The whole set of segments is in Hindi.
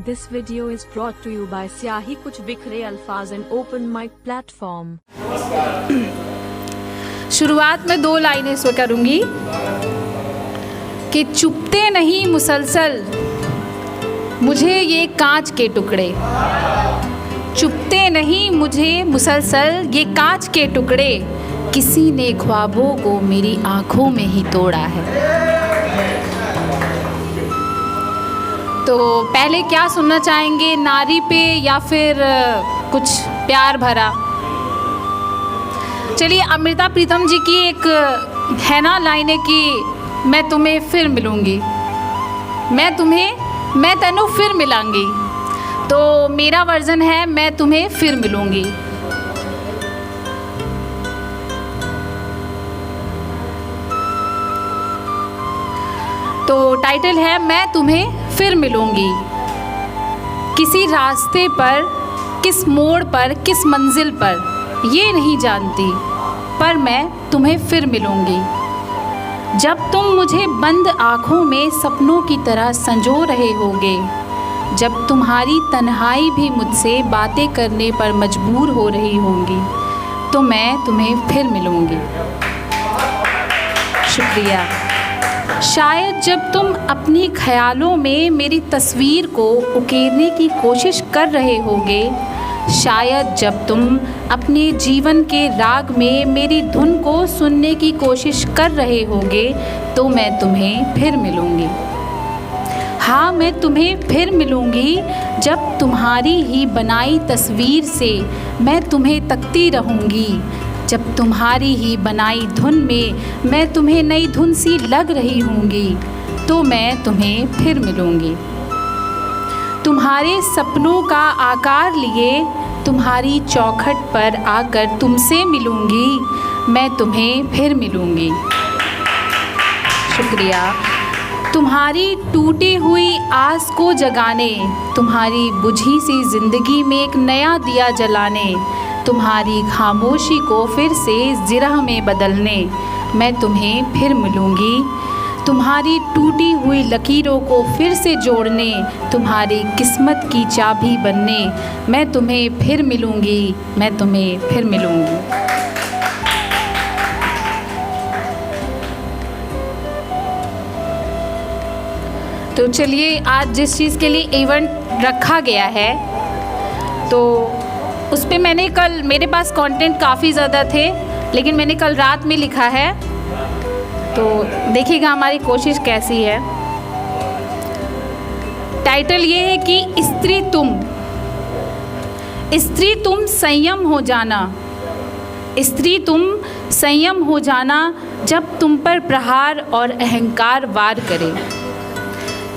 This video is brought to you by स्याही कुछ बिखरे अल्फाज एंड ओपन माइक प्लेटफॉर्म। शुरुआत में 2 लाइनें इसको करूंगी कि चुपते नहीं मुसलसल मुझे ये कांच के टुकड़े, चुपते नहीं मुझे मुसलसल ये कांच के टुकड़े, किसी ने ख्वाबों को मेरी आंखों में ही तोड़ा है। तो पहले क्या सुनना चाहेंगे, नारी पे या फिर कुछ प्यार भरा? चलिए, अमृता प्रीतम जी की एक है ना लाइन है कि मैं तुम्हें फिर मिलूँगी, मैं तेनू फिर मिलांगी। तो मेरा वर्जन है मैं तुम्हें फिर मिलूँगी। तो टाइटल है मैं तुम्हें फिर मिलूँगी। किसी रास्ते पर, किस मोड़ पर, किस मंजिल पर ये नहीं जानती, पर मैं तुम्हें फिर मिलूँगी। जब तुम मुझे बंद आँखों में सपनों की तरह संजो रहे होगे, जब तुम्हारी तन्हाई भी मुझसे बातें करने पर मजबूर हो रही होंगी, तो मैं तुम्हें फिर मिलूँगी। शुक्रिया। शायद जब तुम अपने ख्यालों में मेरी तस्वीर को उकेरने की कोशिश कर रहे होगे, शायद जब तुम अपने जीवन के राग में मेरी धुन को सुनने की कोशिश कर रहे होगे, तो मैं तुम्हें फिर मिलूँगी। हाँ, मैं तुम्हें फिर मिलूँगी जब तुम्हारी ही बनाई तस्वीर से मैं तुम्हें तकती रहूँगी, जब तुम्हारी ही बनाई धुन में मैं तुम्हें नई धुन सी लग रही होंगी, तो मैं तुम्हें फिर मिलूँगी। तुम्हारे सपनों का आकार लिए तुम्हारी चौखट पर आकर तुमसे मिलूँगी, मैं तुम्हें फिर मिलूँगी। शुक्रिया। तुम्हारी टूटी हुई आस को जगाने, तुम्हारी बुझी सी ज़िंदगी में एक नया दिया जलाने, तुम्हारी खामोशी को फिर से ज़िरह में बदलने, मैं तुम्हें फिर मिलूँगी। तुम्हारी टूटी हुई लकीरों को फिर से जोड़ने, तुम्हारी किस्मत की चाबी बनने, मैं तुम्हें फिर मिलूँगी, मैं तुम्हें फिर मिलूँगी। तो चलिए, आज जिस चीज़ के लिए इवेंट रखा गया है, तो उस पर मैंने कल, मेरे पास कंटेंट काफ़ी ज़्यादा थे, लेकिन मैंने कल रात में लिखा है, तो देखिएगा हमारी कोशिश कैसी है। टाइटल ये है कि स्त्री तुम संयम हो जाना, स्त्री तुम संयम हो जाना जब तुम पर प्रहार और अहंकार वार करे।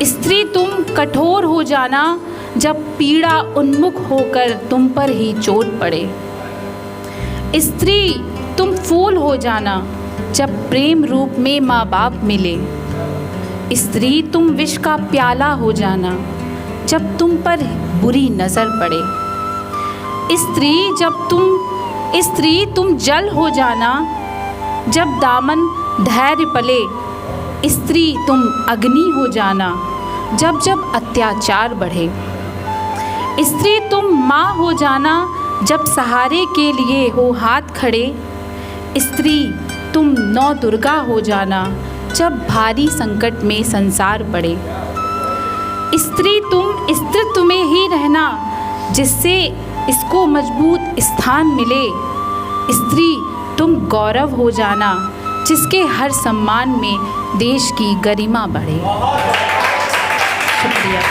स्त्री तुम कठोर हो जाना जब पीड़ा उन्मुख होकर तुम पर ही चोट पड़े। स्त्री तुम फूल हो जाना जब प्रेम रूप में माँ बाप मिले। स्त्री तुम विष का प्याला हो जाना जब तुम पर बुरी नज़र पड़े। स्त्री तुम जल हो जाना जब दामन धैर्य पले। स्त्री तुम अग्नि हो जाना जब जब अत्याचार बढ़े। स्त्री तुम माँ हो जाना जब सहारे के लिए हो हाथ खड़े। स्त्री तुम नौ दुर्गा हो जाना जब भारी संकट में संसार पड़े। स्त्री तुम स्त्रीत्व में ही रहना जिससे इसको मजबूत स्थान मिले। स्त्री तुम गौरव हो जाना जिसके हर सम्मान में देश की गरिमा बढ़े। शुक्रिया।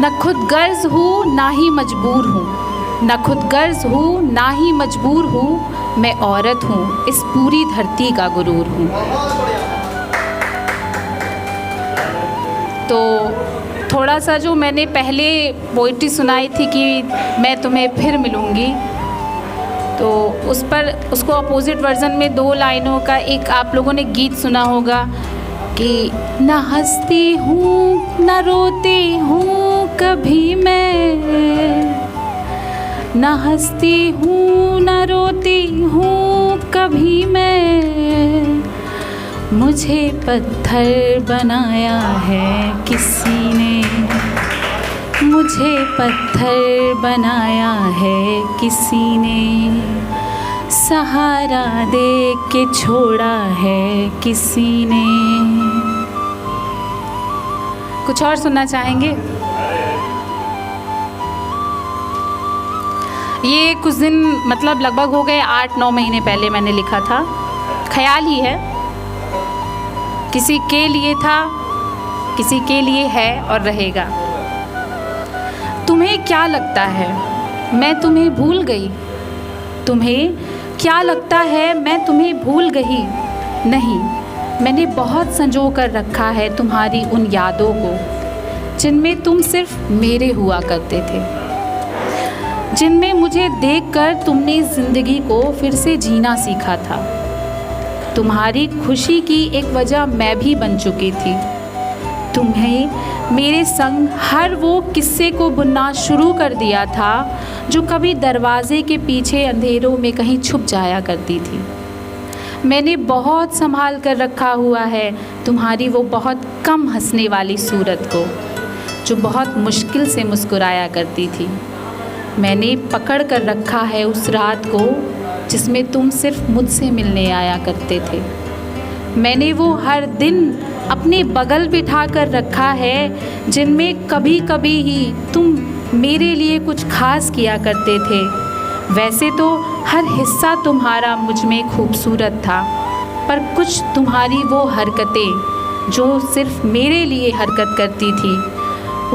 न खुद गर्ज हूँ ना ही मजबूर हूँ, न खुद गर्ज हूँ ना ही मजबूर हूँ, मैं औरत हूँ इस पूरी धरती का गुरूर हूँ। तो थोड़ा सा जो मैंने पहले पोइट्री सुनाई थी कि मैं तुम्हें फिर मिलूँगी, तो उसको अपोजिट वर्ज़न में 2 लाइनों का एक आप लोगों ने गीत सुना होगा कि न हंसती हूँ न रोती हूँ कभी मैं, न हंसती हूँ न रोती हूँ कभी मैं, मुझे पत्थर बनाया है किसी ने, मुझे पत्थर बनाया है किसी ने, सहारा दे के छोड़ा है किसी ने। कुछ और सुनना चाहेंगे? ये कुछ दिन मतलब लगभग हो गए 8-9 महीने पहले मैंने लिखा था। ख्याल ही है, किसी के लिए था, किसी के लिए है और रहेगा। तुम्हें क्या लगता है मैं तुम्हें भूल गई? तुम्हें क्या लगता है मैं तुम्हें भूल गई? नहीं, मैंने बहुत संजो कर रखा है तुम्हारी उन यादों को, जिनमें तुम सिर्फ मेरे हुआ करते थे, जिनमें मुझे देखकर तुमने ज़िंदगी को फिर से जीना सीखा था। तुम्हारी खुशी की एक वजह मैं भी बन चुकी थी। तुम्हें मेरे संग हर वो किस्से को बुनना शुरू कर दिया था जो कभी दरवाजे के पीछे अंधेरों में कहीं छुप जाया करती थी। मैंने बहुत संभाल कर रखा हुआ है तुम्हारी वो बहुत कम हंसने वाली सूरत को, जो बहुत मुश्किल से मुस्कुराया करती थी। मैंने पकड़ कर रखा है उस रात को जिसमें तुम सिर्फ मुझसे मिलने आया करते थे। मैंने वो हर दिन अपने बगल बिठा कर रखा है जिनमें कभी कभी ही तुम मेरे लिए कुछ खास किया करते थे। वैसे तो हर हिस्सा तुम्हारा मुझ में खूबसूरत था, पर कुछ तुम्हारी वो हरकतें जो सिर्फ मेरे लिए हरकत करती थी,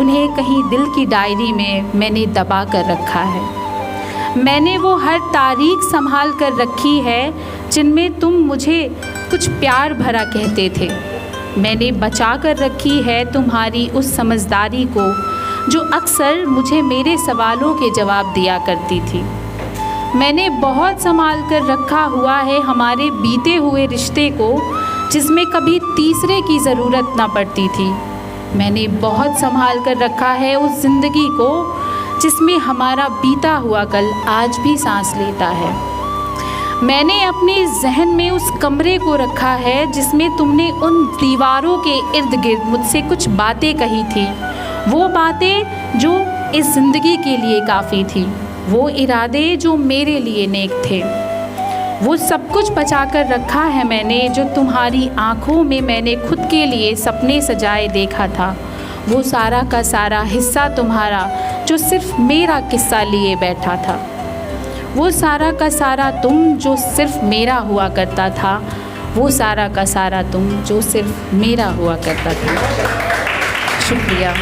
उन्हें कहीं दिल की डायरी में मैंने दबा कर रखा है। मैंने वो हर तारीख संभाल कर रखी है जिनमें तुम मुझे कुछ प्यार भरा कहते थे। मैंने बचा कर रखी है तुम्हारी उस समझदारी को जो अक्सर मुझे मेरे सवालों के जवाब दिया करती थी। मैंने बहुत संभाल कर रखा हुआ है हमारे बीते हुए रिश्ते को, जिसमें कभी तीसरे की ज़रूरत ना पड़ती थी। मैंने बहुत संभाल कर रखा है उस ज़िंदगी को जिसमें हमारा बीता हुआ कल आज भी सांस लेता है। मैंने अपने जहन में उस कमरे को रखा है जिसमें तुमने उन दीवारों के इर्द गिर्द मुझसे कुछ बातें कही थी, वो बातें जो इस ज़िंदगी के लिए काफ़ी थी, वो इरादे जो मेरे लिए नेक थे। वो सब कुछ बचा कर रखा है मैंने जो तुम्हारी आँखों में मैंने खुद के लिए सपने सजाए देखा था। वो सारा का सारा हिस्सा तुम्हारा जो सिर्फ मेरा किस्सा लिए बैठा था। वो सारा का सारा तुम जो सिर्फ मेरा हुआ करता था। वो सारा का सारा तुम जो सिर्फ मेरा हुआ करता था। शुक्रिया।